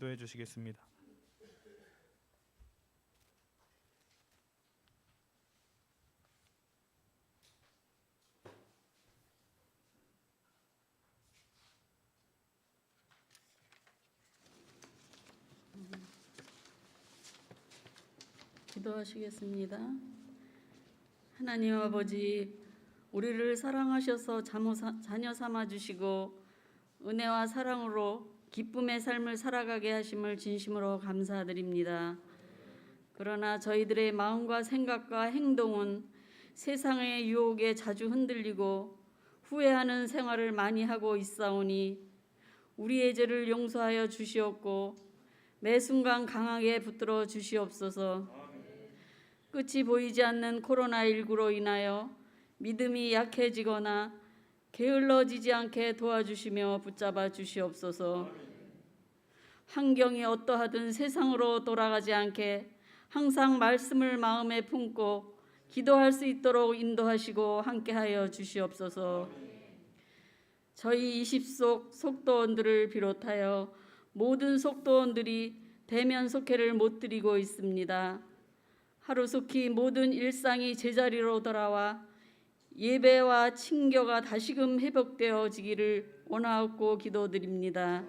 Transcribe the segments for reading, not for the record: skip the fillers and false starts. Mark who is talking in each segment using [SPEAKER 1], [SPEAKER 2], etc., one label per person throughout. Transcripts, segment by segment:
[SPEAKER 1] 기도해 주시겠습니다.
[SPEAKER 2] 기도하시겠습니다. 하나님 아버지, 우리를 사랑하셔서 자녀 삼아 주시고 은혜와 사랑으로 기쁨의 삶을 살아가게 하심을 진심으로 감사드립니다. 그러나 저희들의 마음과 생각과 행동은 세상의 유혹에 자주 흔들리고 후회하는 생활을 많이 하고 있사오니 우리의 죄를 용서하여 주시옵고 매 순간 강하게 붙들어 주시옵소서. 끝이 보이지 않는 코로나19로 인하여 믿음이 약해지거나 게을러지지 않게 도와주시며 붙잡아 주시옵소서. 환경이 어떠하든 세상으로 돌아가지 않게 항상 말씀을 마음에 품고 기도할 수 있도록 인도하시고 함께하여 주시옵소서. 저희 20속 속도원들을 비롯하여 모든 속도원들이 대면 속회를 못 드리고 있습니다. 하루속히 모든 일상이 제자리로 돌아와 예배와 친교가 다시금 회복되어지기를 원하옵고 기도드립니다.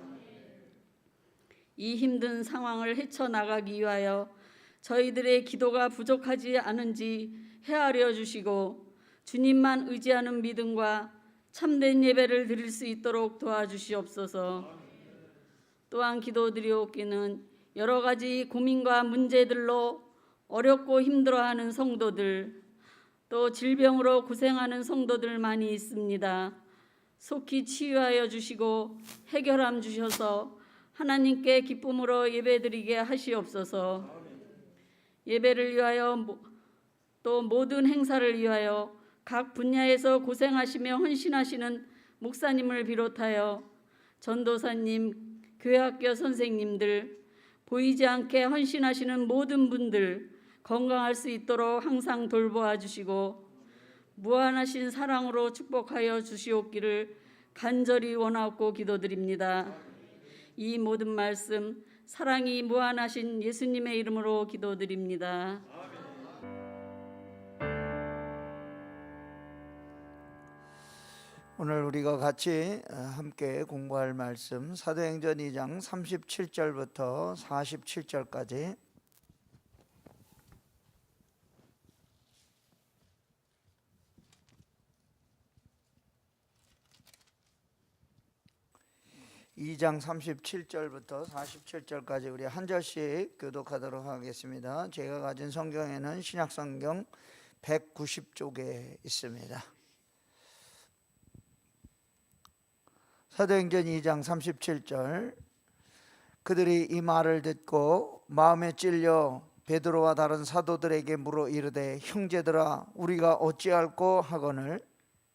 [SPEAKER 2] 이 힘든 상황을 헤쳐나가기 위하여 저희들의 기도가 부족하지 않은지 헤아려 주시고 주님만 의지하는 믿음과 참된 예배를 드릴 수 있도록 도와주시옵소서. 또한 기도드리옵기는 여러 가지 고민과 문제들로 어렵고 힘들어하는 성도들, 또 질병으로 고생하는 성도들 많이 있습니다. 속히 치유하여 주시고 해결함 주셔서 하나님께 기쁨으로 예배드리게 하시옵소서. 예배를 위하여 또 모든 행사를 위하여 각 분야에서 고생하시며 헌신하시는 목사님을 비롯하여 전도사님, 교회학교 선생님들, 보이지 않게 헌신하시는 모든 분들 건강할 수 있도록 항상 돌보아 주시고 무한하신 사랑으로 축복하여 주시옵기를 간절히 원하옵고 기도드립니다. 이 모든 말씀 사랑이 무한하신 예수님의 이름으로 기도드립니다.
[SPEAKER 3] 오늘 우리가 같이 함께 공부할 말씀 사도행전 2장 37절부터 47절까지 (2장) 37절부터 47절까지 우리 한 절씩 교독하도록 하겠습니다. 제가 가진 성경에는 신약성경 190쪽에 있습니다. 사도행전 2장 37절. 그들이 이 말을 듣고 마음에 찔려 베드로와 다른 사도들에게 물어 이르되 형제들아 우리가 어찌할꼬 하거늘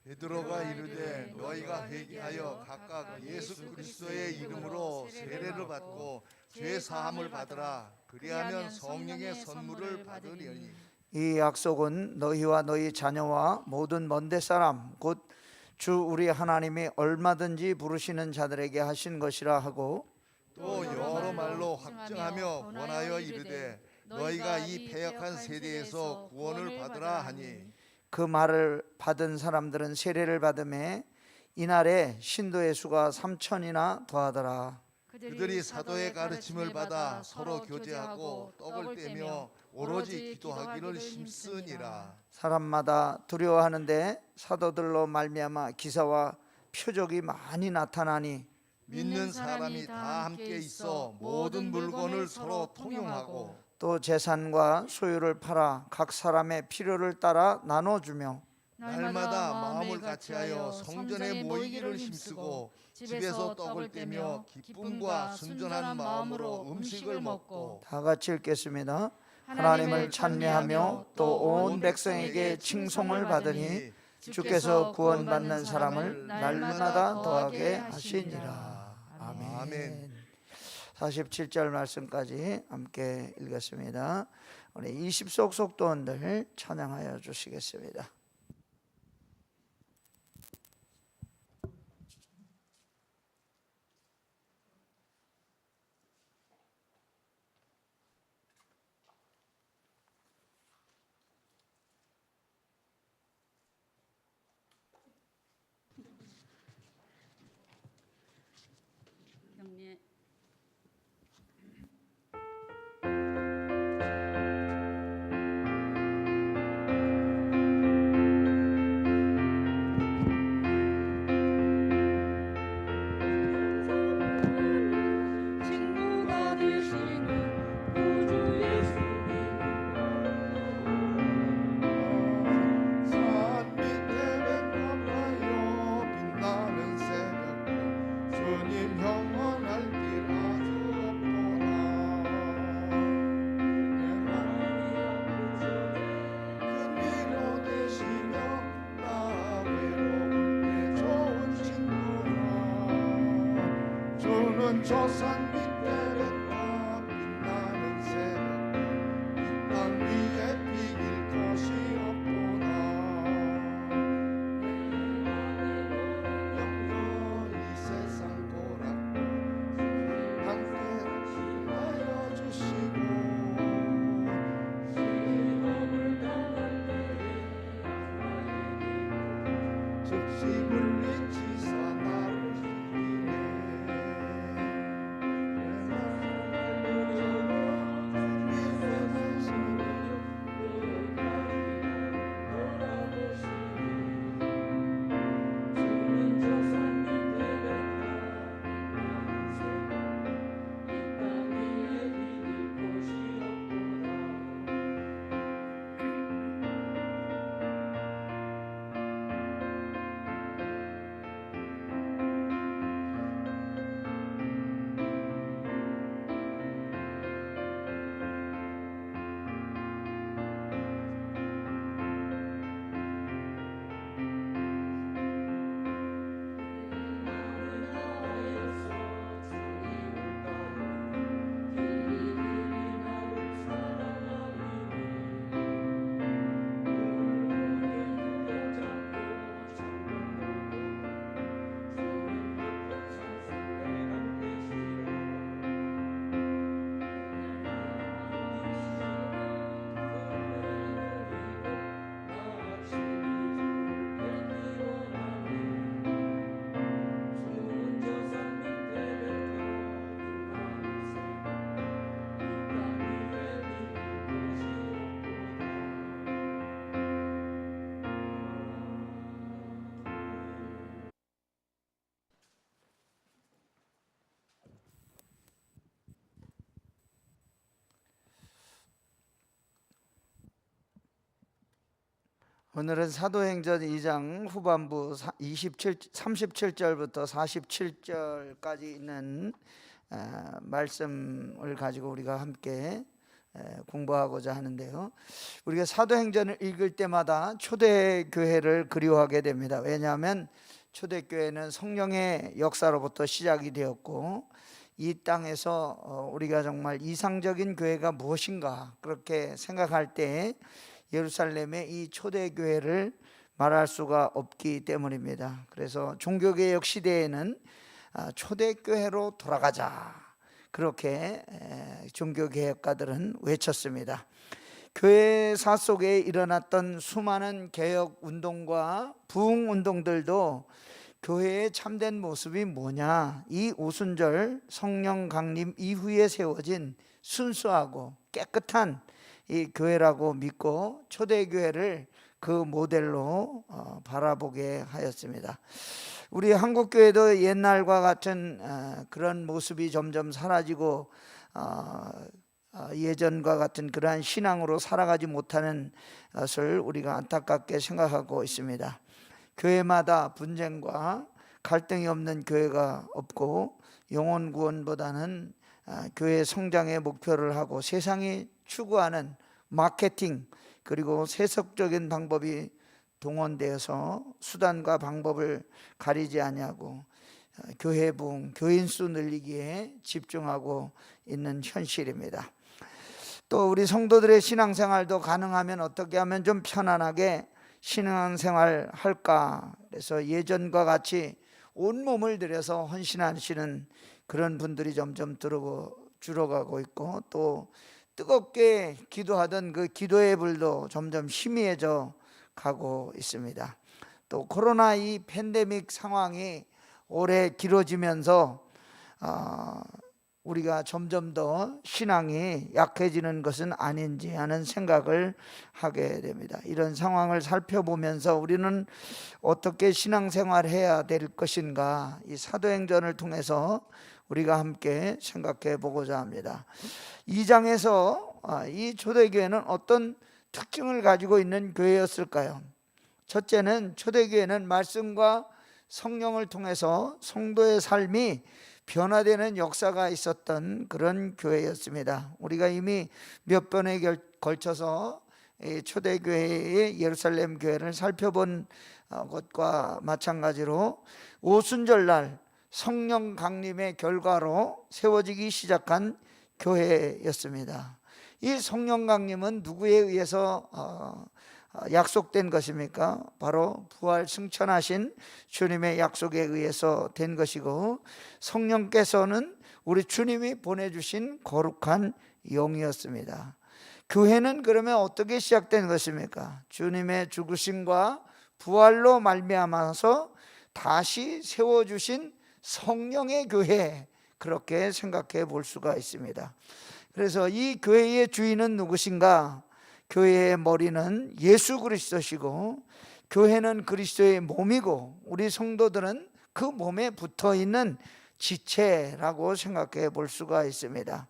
[SPEAKER 4] 베드로가 이르되 너희가 회개하여 각각 예수 그리스도의 이름으로 세례를 받고 죄 사함을 받으라. 그리하면 성령의 선물을 받으리니
[SPEAKER 3] 이 약속은 너희와 너희 자녀와 모든 먼데 사람 곧 주 우리 하나님이 얼마든지 부르시는 자들에게 하신 것이라 하고
[SPEAKER 4] 또 여러 말로 확증하며 권하여 이르되 너희가 이 패역한 세대에서 구원을 받으라 하니
[SPEAKER 3] 그 말을 받은 사람들은 세례를 받음에 이날에 신도의 수가 3,000이나 더하더라.
[SPEAKER 4] 그들이 사도의 가르침을 받아 서로 교제하고 떡을 떼며 오로지 기도하기를 힘쓰니라.
[SPEAKER 3] 사람마다 두려워하는데 사도들로 말미암아 기사와 표적이 많이 나타나니
[SPEAKER 4] 믿는 사람이 다 함께 있어 모든 물건을 서로 통용하고
[SPEAKER 3] 또 재산과 소유를 팔아 각 사람의 필요를 따라 나눠주며
[SPEAKER 4] 날마다 마음을 같이하여 성전에 모이기를 힘쓰고 집에서 떡을 떼며 기쁨과 순전한 마음으로 음식을 먹고
[SPEAKER 3] 다 같이 읽겠습니다. 하나님을 찬미하며 또 온 백성에게 칭송을 받으니 주께서 구원받는 사람을 날마다 더하게 하시니라. 아멘. 47절 말씀까지 함께 읽겠습니다. 우리 20속 속도원들 찬양하여 주시겠습니다.
[SPEAKER 4] 조선 밑에랬다 빛나는 새벽 이 땅 위에 비길 곳이 없구나 영원히 세상 고락고 함께 지나여 주시고 즉심을 외치사 나를
[SPEAKER 3] 오늘은 사도행전 2장 후반부 37절부터 47절까지 있는 말씀을 가지고 우리가 함께 공부하고자 하는데요. 우리가 사도행전을 읽을 때마다 초대교회를 그리워하게 됩니다. 왜냐하면 초대교회는 성령의 역사로부터 시작이 되었고 이 땅에서 우리가 정말 이상적인 교회가 무엇인가 그렇게 생각할 때 예루살렘의 이 초대교회를 말할 수가 없기 때문입니다. 그래서 종교개혁 시대에는 초대교회로 돌아가자 그렇게 종교개혁가들은 외쳤습니다. 교회사 속에 일어났던 수많은 개혁운동과 부흥운동들도 교회의 참된 모습이 뭐냐, 이 오순절 성령 강림 이후에 세워진 순수하고 깨끗한 이 교회라고 믿고 초대교회를 그 모델로 바라보게 하였습니다. 우리 한국교회도 옛날과 같은 그런 모습이 점점 사라지고 예전과 같은 그러한 신앙으로 살아가지 못하는 것을 우리가 안타깝게 생각하고 있습니다. 교회마다 분쟁과 갈등이 없는 교회가 없고 영혼 구원보다는 교회 성장의 목표를 하고 세상이 추구하는 마케팅 그리고 세속적인 방법이 동원되어서 수단과 방법을 가리지 아니하고 교회 부흥, 교인 수 늘리기에 집중하고 있는 현실입니다. 또 우리 성도들의 신앙생활도 가능하면 어떻게 하면 좀 편안하게 신앙생활 할까, 그래서 예전과 같이 온몸을 들여서 헌신하시는 그런 분들이 점점 줄어가고 있고, 또 뜨겁게 기도하던 그 기도의 불도 점점 희미해져 가고 있습니다. 또 코로나 이 팬데믹 상황이 오래 길어지면서 우리가 점점 더 신앙이 약해지는 것은 아닌지 하는 생각을 하게 됩니다. 이런 상황을 살펴보면서 우리는 어떻게 신앙생활해야 될 것인가, 이 사도행전을 통해서 우리가 함께 생각해 보고자 합니다. 2장에서 이 초대교회는 어떤 특징을 가지고 있는 교회였을까요? 첫째는 초대교회는 말씀과 성령을 통해서 성도의 삶이 변화되는 역사가 있었던 그런 교회였습니다. 우리가 이미 몇 번에 걸쳐서 초대교회의 예루살렘 교회를 살펴본 것과 마찬가지로 오순절날 성령 강림의 결과로 세워지기 시작한 교회였습니다. 이 성령 강림은 누구에 의해서 약속된 것입니까? 바로 부활 승천하신 주님의 약속에 의해서 된 것이고, 성령께서는 우리 주님이 보내주신 거룩한 영이었습니다. 교회는 그러면 어떻게 시작된 것입니까? 주님의 죽으심과 부활로 말미암아서 다시 세워주신 성령의 교회, 그렇게 생각해 볼 수가 있습니다. 그래서 이 교회의 주인은 누구신가? 교회의 머리는 예수 그리스도시고, 교회는 그리스도의 몸이고, 우리 성도들은 그 몸에 붙어 있는 지체라고 생각해 볼 수가 있습니다.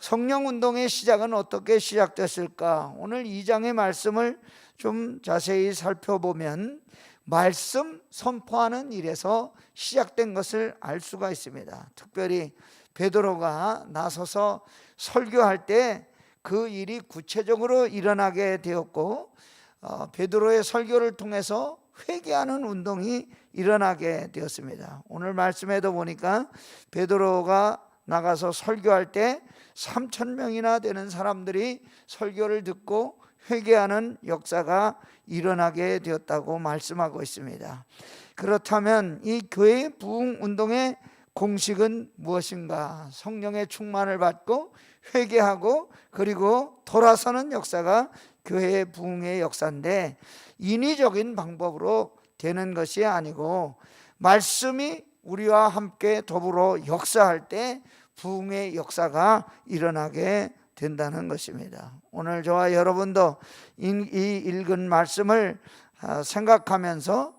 [SPEAKER 3] 성령 운동의 시작은 어떻게 시작됐을까? 오늘 2장의 말씀을 좀 자세히 살펴보면 말씀 선포하는 일에서 시작된 것을 알 수가 있습니다. 특별히 베드로가 나서서 설교할 때 그 일이 구체적으로 일어나게 되었고, 베드로의 설교를 통해서 회개하는 운동이 일어나게 되었습니다. 오늘 말씀에도 보니까 베드로가 나가서 설교할 때 3,000명이나 되는 사람들이 설교를 듣고 회개하는 역사가 일어나게 되었다고 말씀하고 있습니다. 그렇다면 이 교회 부흥 운동의 공식은 무엇인가? 성령의 충만을 받고 회개하고 그리고 돌아서는 역사가 교회의 부흥의 역사인데, 인위적인 방법으로 되는 것이 아니고 말씀이 우리와 함께 더불어 역사할 때 부흥의 역사가 일어나게 된다는 것입니다. 오늘 저와 여러분도 이 읽은 말씀을 생각하면서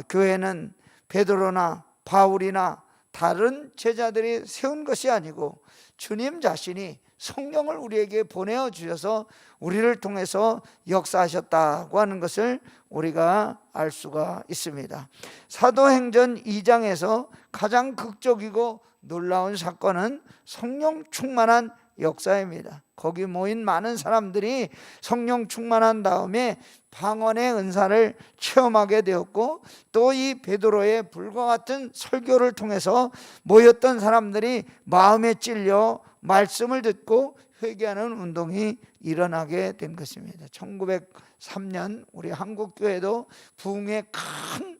[SPEAKER 3] 교회는 베드로나 바울이나 다른 제자들이 세운 것이 아니고 주님 자신이 성령을 우리에게 보내어 주셔서 우리를 통해서 역사하셨다고 하는 것을 우리가 알 수가 있습니다. 사도행전 2장에서 가장 극적이고 놀라운 사건은 성령 충만한 역사입니다. 거기 모인 많은 사람들이 성령 충만한 다음에 방언의 은사를 체험하게 되었고, 또 이 베드로의 불과 같은 설교를 통해서 모였던 사람들이 마음에 찔려 말씀을 듣고 회개하는 운동이 일어나게 된 것입니다. 1903년 우리 한국교회도 부흥의 큰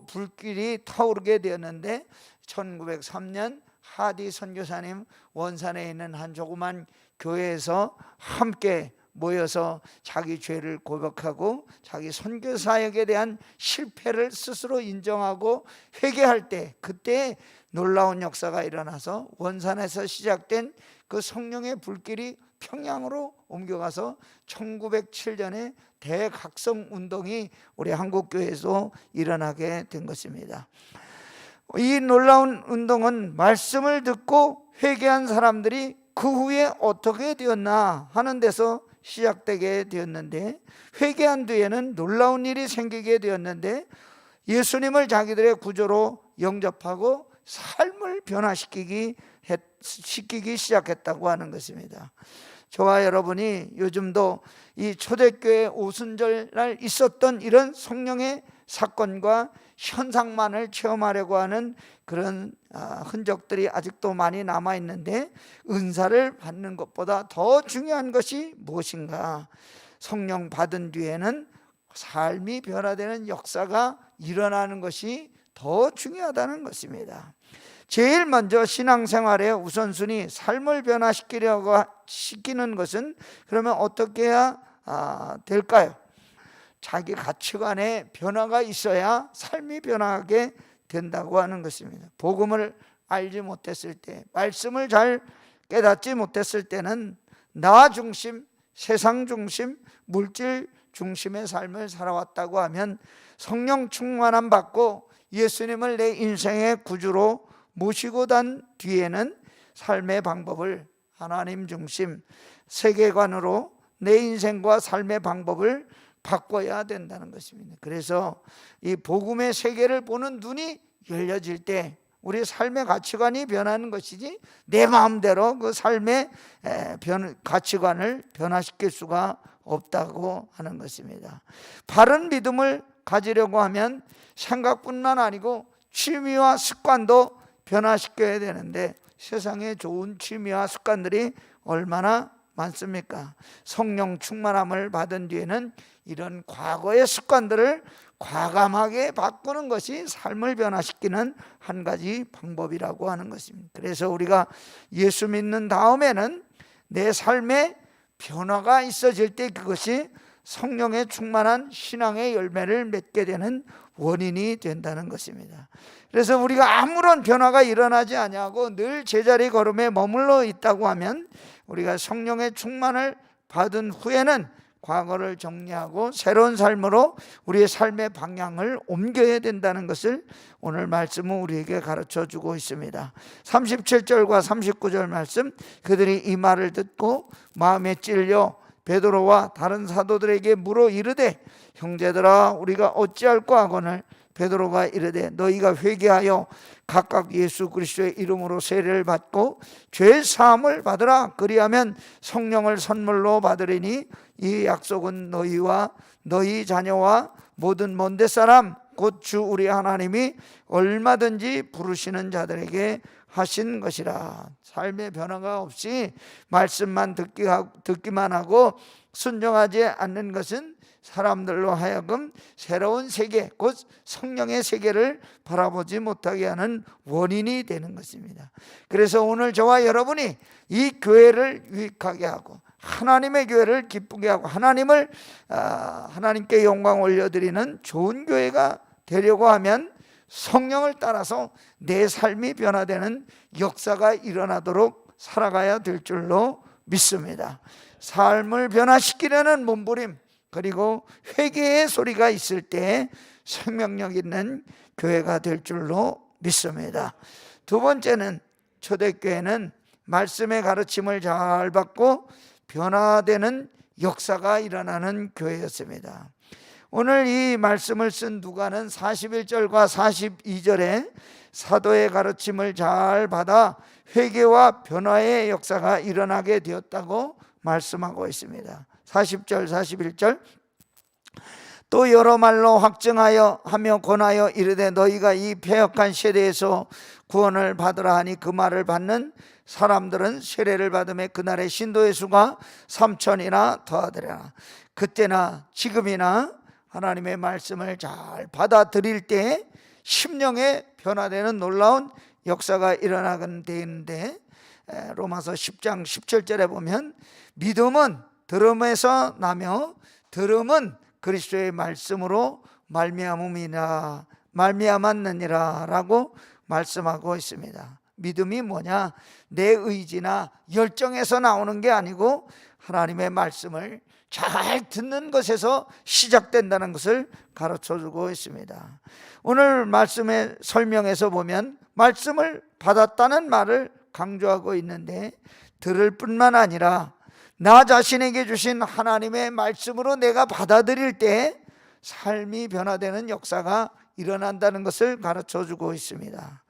[SPEAKER 3] 불길이 타오르게 되었는데, 1903년 하디 선교사님 원산에 있는 한 조그만 교회에서 함께 모여서 자기 죄를 고백하고 자기 선교 사역에 대한 실패를 스스로 인정하고 회개할 때, 그때 놀라운 역사가 일어나서 원산에서 시작된 그 성령의 불길이 평양으로 옮겨가서 1907년에 대각성 운동이 우리 한국교회에서 일어나게 된 것입니다. 이 놀라운 운동은 말씀을 듣고 회개한 사람들이 그 후에 어떻게 되었나 하는 데서 시작되게 되었는데, 회개한 뒤에는 놀라운 일이 생기게 되었는데, 예수님을 자기들의 구조로 영접하고 삶을 변화시키기 시작했다고 하는 것입니다. 저와 여러분이 요즘도 이 초대교회 오순절날 있었던 이런 성령의 사건과 현상만을 체험하려고 하는 그런 흔적들이 아직도 많이 남아있는데, 은사를 받는 것보다 더 중요한 것이 무엇인가? 성령 받은 뒤에는 삶이 변화되는 역사가 일어나는 것이 더 중요하다는 것입니다. 제일 먼저 신앙생활의 우선순위, 삶을 변화시키는 것은 그러면 어떻게 해야 될까요? 자기 가치관에 변화가 있어야 삶이 변화하게 된다고 하는 것입니다. 복음을 알지 못했을 때, 말씀을 잘 깨닫지 못했을 때는 나 중심, 세상 중심, 물질 중심의 삶을 살아왔다고 하면, 성령 충만함 받고 예수님을 내 인생의 구주로 모시고 난 뒤에는 삶의 방법을 하나님 중심, 세계관으로 내 인생과 삶의 방법을 바꿔야 된다는 것입니다. 그래서 이 복음의 세계를 보는 눈이 열려질 때 우리 삶의 가치관이 변하는 것이지, 내 마음대로 그 삶의 가치관을 변화시킬 수가 없다고 하는 것입니다. 바른 믿음을 가지려고 하면 생각뿐만 아니고 취미와 습관도 변화시켜야 되는데 세상에 좋은 취미와 습관들이 얼마나 많습니까? 성령 충만함을 받은 뒤에는 이런 과거의 습관들을 과감하게 바꾸는 것이 삶을 변화시키는 한 가지 방법이라고 하는 것입니다. 그래서 우리가 예수 믿는 다음에는 내 삶에 변화가 있어질 때 그것이 성령의 충만한 신앙의 열매를 맺게 되는 원인이 된다는 것입니다. 그래서 우리가 아무런 변화가 일어나지 아니하고 늘 제자리 걸음에 머물러 있다고 하면 우리가 성령의 충만을 받은 후에는 과거를 정리하고 새로운 삶으로 우리의 삶의 방향을 옮겨야 된다는 것을 오늘 말씀은 우리에게 가르쳐 주고 있습니다. 37절과 39절 말씀, 그들이 이 말을 듣고 마음에 찔려 베드로와 다른 사도들에게 물어 이르되 형제들아 우리가 어찌할꼬 하거늘 베드로가 이르되 너희가 회개하여 각각 예수 그리스도의 이름으로 세례를 받고 죄 사함을 받으라. 그리하면 성령을 선물로 받으리니 이 약속은 너희와 너희 자녀와 모든 먼데 사람 곧 주 우리 하나님이 얼마든지 부르시는 자들에게 하신 것이라. 삶의 변화가 없이 말씀만 듣기만 하고 순종하지 않는 것은 사람들로 하여금 새로운 세계, 곧 성령의 세계를 바라보지 못하게 하는 원인이 되는 것입니다. 그래서 오늘 저와 여러분이 이 교회를 유익하게 하고 하나님의 교회를 기쁘게 하고 하나님께 영광 올려드리는 좋은 교회가 되려고 하면 성령을 따라서 내 삶이 변화되는 역사가 일어나도록 살아가야 될 줄로 믿습니다. 삶을 변화시키려는 몸부림, 그리고 회개의 소리가 있을 때 생명력 있는 교회가 될 줄로 믿습니다. 두 번째는 초대교회는 말씀의 가르침을 잘 받고 변화되는 역사가 일어나는 교회였습니다. 오늘 이 말씀을 쓴 누가는 41절과 42절에 사도의 가르침을 잘 받아 회개와 변화의 역사가 일어나게 되었다고 말씀하고 있습니다. 40절 41절, 또 여러 말로 확증하여 하며 권하여 이르되 너희가 이 패역한 세대에서 구원을 받으라 하니 그 말을 받는 사람들은 세례를 받음에 그날의 신도의 수가 3,000이나 더하더라. 그때나 지금이나 하나님의 말씀을 잘 받아들일 때 심령에 변화되는 놀라운 역사가 일어나게 되는데, 로마서 10장 17절에 보면 믿음은 들음에서 나며 들음은 그리스도의 말씀으로 말미암았느니라 라고 말씀하고 있습니다. 믿음이 뭐냐? 내 의지나 열정에서 나오는 게 아니고 하나님의 말씀을 잘 듣는 것에서 시작된다는 것을 가르쳐주고 있습니다. 오늘 말씀의 설명에서 보면 말씀을 받았다는 말을 강조하고 있는데, 들을 뿐만 아니라 나 자신에게 주신 하나님의 말씀으로 내가 받아들일 때 삶이 변화되는 역사가 일어난다는 것을 가르쳐주고 있습니다.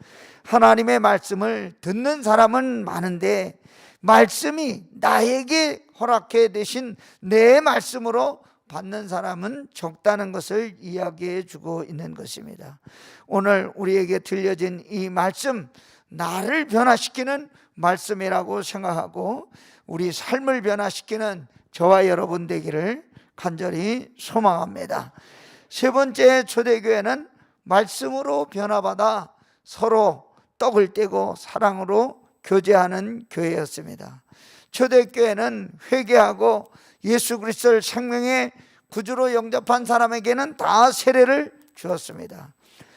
[SPEAKER 3] 하나님의 말씀을 듣는 사람은 많은데 말씀이 나에게 허락해 되신 내 말씀으로 받는 사람은 적다는 것을 이야기해 주고 있는 것입니다. 오늘 우리에게 들려진 이 말씀, 나를 변화시키는 말씀이라고 생각하고 우리 삶을 변화시키는 저와 여러분 되기를 간절히 소망합니다. 세 번째 초대교회는 말씀으로 변화받아 서로 떡을 떼고 사랑으로 교제하는 교회였습니다. 초대교회는 회개하고 예수 그리스도를 생명의 구주로 영접한 사람에게는 다 세례를 주었습니다.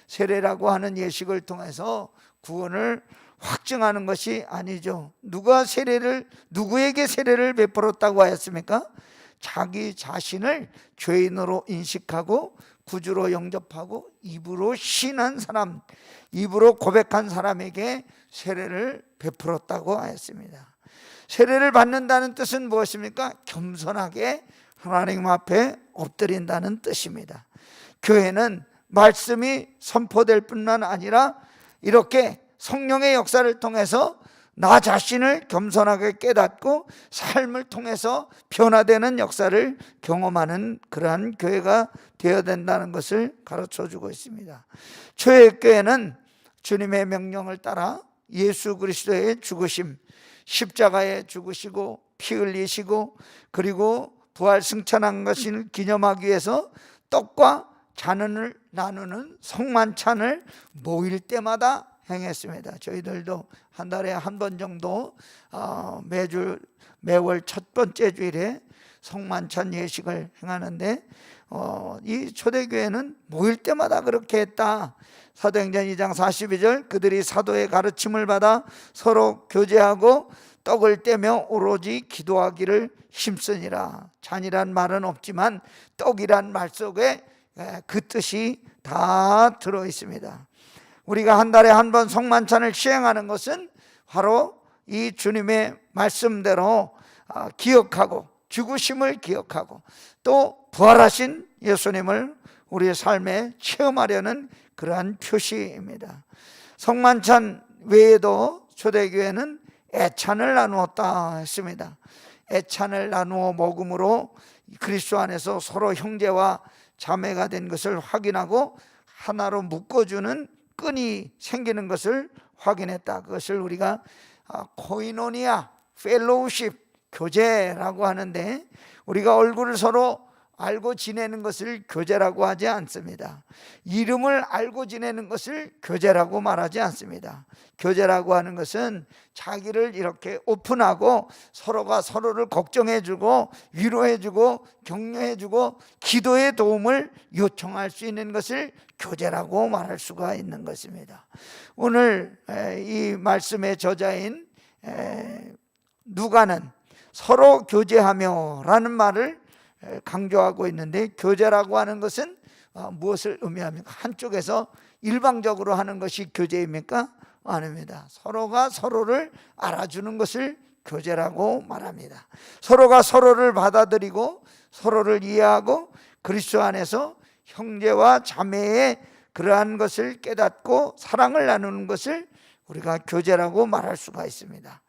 [SPEAKER 3] 세례라고 하는 예식을 통해서 구원을 확증하는 것이 아니죠. 누구에게 세례를 베풀었다고 하였습니까? 자기 자신을 죄인으로 인식하고 구주로 영접하고 입으로 신한 사람, 입으로 고백한 사람에게 세례를 베풀었다고 하였습니다. 세례를 받는다는 뜻은 무엇입니까? 겸손하게 하나님 앞에 엎드린다는 뜻입니다. 교회는 말씀이 선포될 뿐만 아니라 이렇게 성령의 역사를 통해서 나 자신을 겸손하게 깨닫고 삶을 통해서 변화되는 역사를 경험하는 그러한 교회가 되어야 된다는 것을 가르쳐 주고 있습니다. 초대교회는 주님의 명령을 따라 예수 그리스도의 죽으심, 십자가에 죽으시고 피 흘리시고 그리고 부활 승천한 것을 기념하기 위해서 떡과 잔을 나누는 성만찬을 모일 때마다 행했습니다. 저희들도 한 달에 한 번 정도 매월 첫 번째 주일에 성만찬 예식을 행하는데 이 초대교회는 모일 때마다 그렇게 했다. 사도행전 2장 42절 그들이 사도의 가르침을 받아 서로 교제하고 떡을 떼며 오로지 기도하기를 힘쓰니라. 잔이란 말은 없지만 떡이란 말 속에 그 뜻이 다 들어 있습니다. 우리가 한 달에 한 번 성만찬을 시행하는 것은 바로 이 주님의 말씀대로 기억하고 죽으심을 기억하고 또 부활하신 예수님을 우리의 삶에 체험하려는 그러한 표시입니다. 성만찬 외에도 초대교회는 애찬을 나누었다 했습니다. 애찬을 나누어 먹음으로 그리스도 안에서 서로 형제와 자매가 된 것을 확인하고 하나로 묶어주는 끈이 생기는 것을 확인했다. 그것을 우리가 코이노니아, 펠로우십, 교제라고 하는데 우리가 얼굴을 서로 알고 지내는 것을 교제라고 하지 않습니다. 이름을 알고 지내는 것을 교제라고 말하지 않습니다. 교제라고 하는 것은 자기를 이렇게 오픈하고 서로가 서로를 걱정해주고 위로해주고 격려해주고 기도의 도움을 요청할 수 있는 것을 교제라고 말할 수가 있는 것입니다. 오늘 이 말씀의 저자인 누가는 서로 교제하며 라는 말을 강조하고 있는데 교제라고 하는 것은 무엇을 의미합니까? 한쪽에서 일방적으로 하는 것이 교제입니까? 아닙니다. 서로가 서로를 알아주는 것을 교제라고 말합니다. 서로가 서로를 받아들이고 서로를 이해하고 그리스도 안에서 형제와 자매의 그러한 것을 깨닫고 사랑을 나누는 것을 우리가 교제라고 말할 수가 있습니다.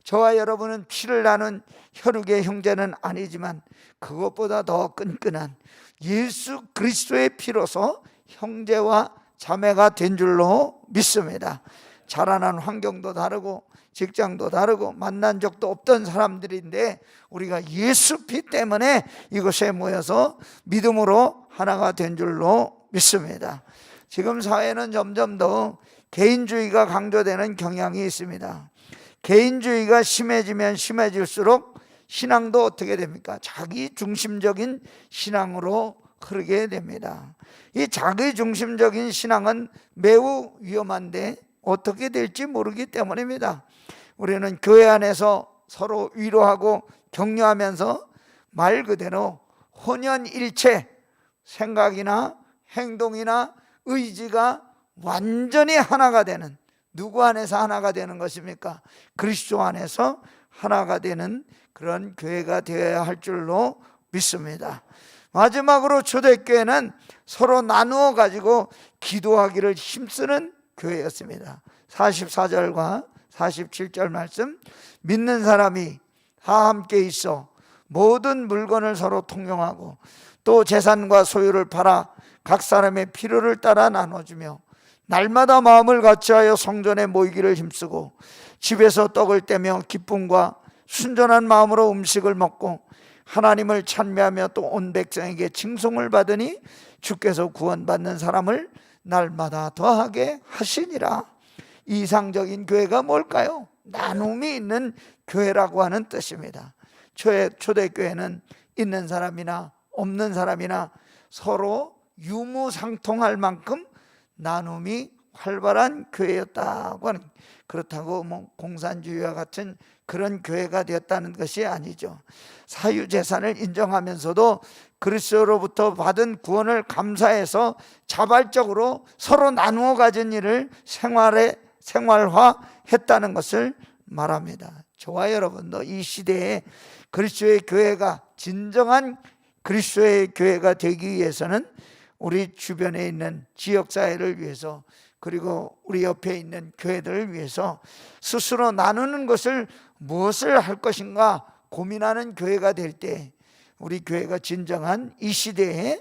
[SPEAKER 3] 저와 여러분은 피를 나눈 혈육의 형제는 아니지만 그것보다 더 끈끈한 예수 그리스도의 피로서 형제와 자매가 된 줄로 믿습니다. 자라난 환경도 다르고 직장도 다르고 만난 적도 없던 사람들인데 우리가 예수 피 때문에 이곳에 모여서 믿음으로 하나가 된 줄로 믿습니다. 지금 사회는 점점 더 개인주의가 강조되는 경향이 있습니다. 개인주의가 심해지면 심해질수록 신앙도 어떻게 됩니까? 자기 중심적인 신앙으로 흐르게 됩니다. 이 자기 중심적인 신앙은 매우 위험한데 어떻게 될지 모르기 때문입니다. 우리는 교회 안에서 서로 위로하고 격려하면서 말 그대로 혼연일체, 생각이나 행동이나 의지가 완전히 하나가 되는, 누구 안에서 하나가 되는 것입니까? 그리스도 안에서 하나가 되는 그런 교회가 되어야 할 줄로 믿습니다. 마지막으로 초대교회는 서로 나누어 가지고 기도하기를 힘쓰는 교회였습니다. 44절과 47절 말씀, 믿는 사람이 다 함께 있어 모든 물건을 서로 통용하고 또 재산과 소유를 팔아 각 사람의 필요를 따라 나눠주며 날마다 마음을 같이하여 성전에 모이기를 힘쓰고 집에서 떡을 떼며 기쁨과 순전한 마음으로 음식을 먹고 하나님을 찬미하며 또 온 백성에게 칭송을 받으니 주께서 구원받는 사람을 날마다 더하게 하시니라. 이상적인 교회가 뭘까요? 나눔이 있는 교회라고 하는 뜻입니다. 초대교회는 있는 사람이나 없는 사람이나 서로 유무상통할 만큼 나눔이 활발한 교회였다고 하는, 그렇다고 공산주의와 같은 그런 교회가 되었다는 것이 아니죠. 사유재산을 인정하면서도 그리스도로부터 받은 구원을 감사해서 자발적으로 서로 나누어 가진 일을 생활화했다는 것을 말합니다. 저와 여러분도 이 시대에 그리스도의 교회가 진정한 그리스도의 교회가 되기 위해서는 우리 주변에 있는 지역사회를 위해서 그리고 우리 옆에 있는 교회들을 위해서 스스로 나누는 것을 무엇을 할 것인가 고민하는 교회가 될 때 우리 교회가 진정한 이 시대에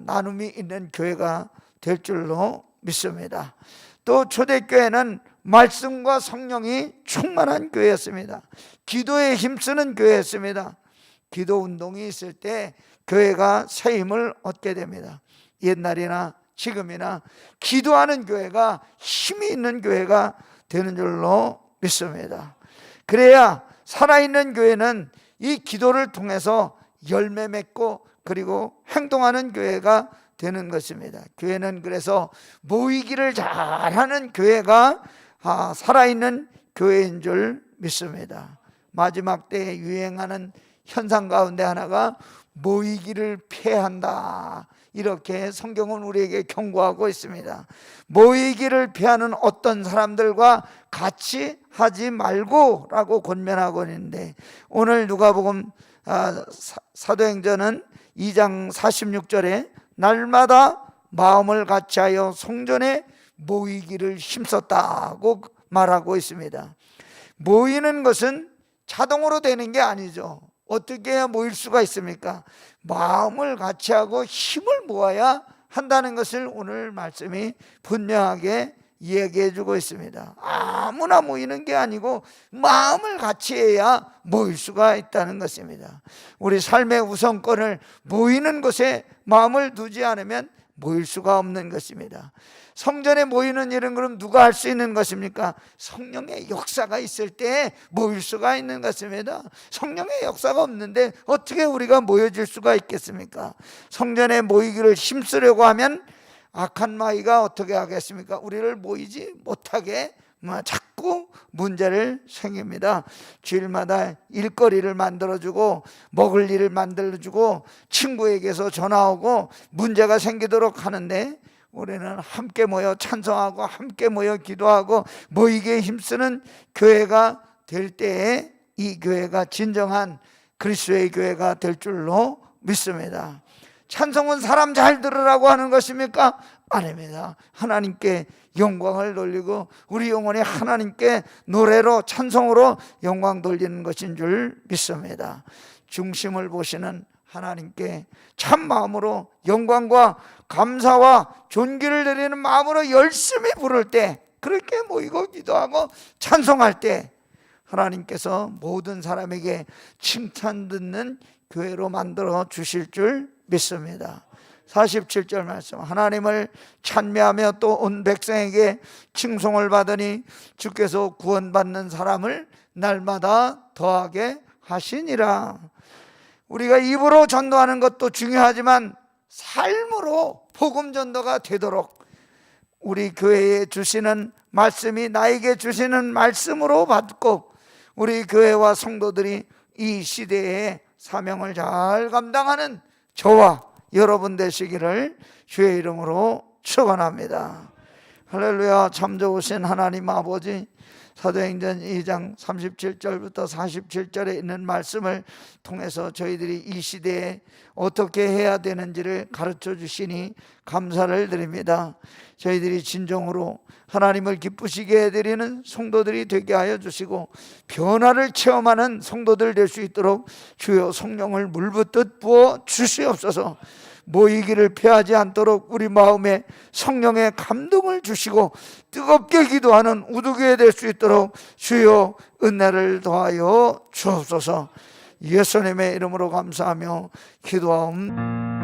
[SPEAKER 3] 나눔이 있는 교회가 될 줄로 믿습니다. 또 초대교회는 말씀과 성령이 충만한 교회였습니다. 기도에 힘쓰는 교회였습니다. 기도 운동이 있을 때 교회가 새 힘을 얻게 됩니다. 옛날이나 지금이나 기도하는 교회가 힘이 있는 교회가 되는 줄로 믿습니다. 그래야 살아있는 교회는 이 기도를 통해서 열매 맺고 그리고 행동하는 교회가 되는 것입니다. 교회는 그래서 모이기를 잘하는 교회가 살아있는 교회인 줄 믿습니다. 마지막 때에 유행하는 현상 가운데 하나가 모이기를 피한다, 이렇게 성경은 우리에게 경고하고 있습니다. 모이기를 피하는 어떤 사람들과 같이 하지 말고 라고 권면하고 있는데, 오늘 누가복음 사도행전은 2장 46절에 날마다 마음을 같이하여 성전에 모이기를 힘썼다고 말하고 있습니다. 모이는 것은 자동으로 되는 게 아니죠. 어떻게 해야 모일 수가 있습니까? 마음을 같이하고 힘을 모아야 한다는 것을 오늘 말씀이 분명하게 이야기해 주고 있습니다. 아무나 모이는 게 아니고 마음을 같이 해야 모일 수가 있다는 것입니다. 우리 삶의 우선권을 모이는 것에 마음을 두지 않으면 모일 수가 없는 것입니다. 성전에 모이는 일은 그럼 누가 할 수 있는 것입니까? 성령의 역사가 있을 때 모일 수가 있는 것입니다. 성령의 역사가 없는데 어떻게 우리가 모여질 수가 있겠습니까? 성전에 모이기를 힘쓰려고 하면 악한 마귀가 어떻게 하겠습니까? 우리를 모이지 못하게 자꾸 문제를 생깁니다. 주일마다 일거리를 만들어주고 먹을 일을 만들어주고 친구에게서 전화 오고 문제가 생기도록 하는데, 우리는 함께 모여 찬송하고 함께 모여 기도하고 모이기에 힘쓰는 교회가 될 때에 이 교회가 진정한 그리스도의 교회가 될 줄로 믿습니다. 찬송은 사람 잘 들으라고 하는 것입니까? 아닙니다. 하나님께 영광을 돌리고 우리 영혼이 하나님께 노래로 찬송으로 영광 돌리는 것인 줄 믿습니다. 중심을 보시는 하나님께 참 마음으로 영광과 감사와 존귀를 드리는 마음으로 열심히 부를 때, 그렇게 모이고 기도하고 찬송할 때 하나님께서 모든 사람에게 칭찬 듣는 교회로 만들어 주실 줄 믿습니다. 47절 말씀, 하나님을 찬미하며 또 온 백성에게 칭송을 받으니 주께서 구원받는 사람을 날마다 더하게 하시니라. 우리가 입으로 전도하는 것도 중요하지만 삶으로 복음 전도가 되도록 우리 교회에 주시는 말씀이 나에게 주시는 말씀으로 받고 우리 교회와 성도들이 이 시대의 사명을 잘 감당하는 저와 여러분 되시기를 주의 이름으로 축원합니다. 할렐루야. 참 좋으신 하나님 아버지, 사도행전 2장 37절부터 47절에 있는 말씀을 통해서 저희들이 이 시대에 어떻게 해야 되는지를 가르쳐 주시니 감사를 드립니다. 저희들이 진정으로 하나님을 기쁘시게 해드리는 성도들이 되게 하여 주시고 변화를 체험하는 성도들 될 수 있도록 주여 성령을 물붓듯 부어 주시옵소서. 모이기를 피하지 않도록 우리 마음에 성령의 감동을 주시고 뜨겁게 기도하는 우두교회 될 수 있도록 주여 은혜를 더하여 주옵소서. 예수님의 이름으로 감사하며 기도하옵나이다.